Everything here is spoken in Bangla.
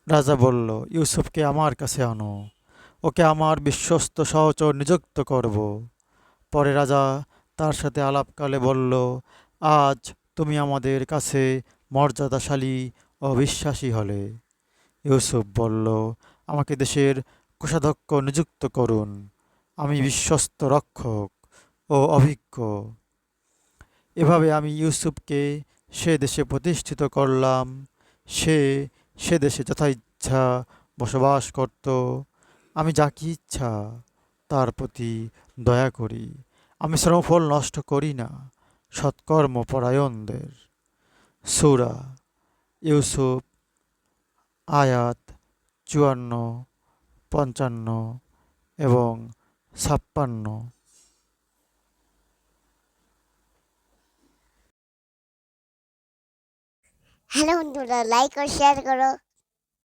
রাজা বলল, ইউসুফকে আমার কাছে আনো, ওকে আমার বিশ্বস্ত সহচর নিযুক্ত করব। পরে রাজা তার সাথে আলাপকালে বলল, আজ তুমি আমাদের কাছে মর্যাদাশালী ও বিশ্বাসী হলে। ইউসুফ বলল, আমাকে দেশের কোষাধ্যক্ষ নিযুক্ত করুন, আমি বিশ্বস্ত রক্ষক ও অভিজ্ঞ। এভাবে আমি ইউসুফকে সে দেশে প্রতিষ্ঠিত করলাম। সে সে দেশে যথাইচ্ছা বসবাস করত। আমি যাকে ইচ্ছা তার প্রতি দয়া করি। আমি শ্রমফল নষ্ট করি না সৎকর্ম পরায়ণদের। সূরা ইউসুফ আয়াত ৫৪, ৫৫ এবং ৫৬। হ্যালো বন্ধুরা, লাইক ও শেয়ার করো।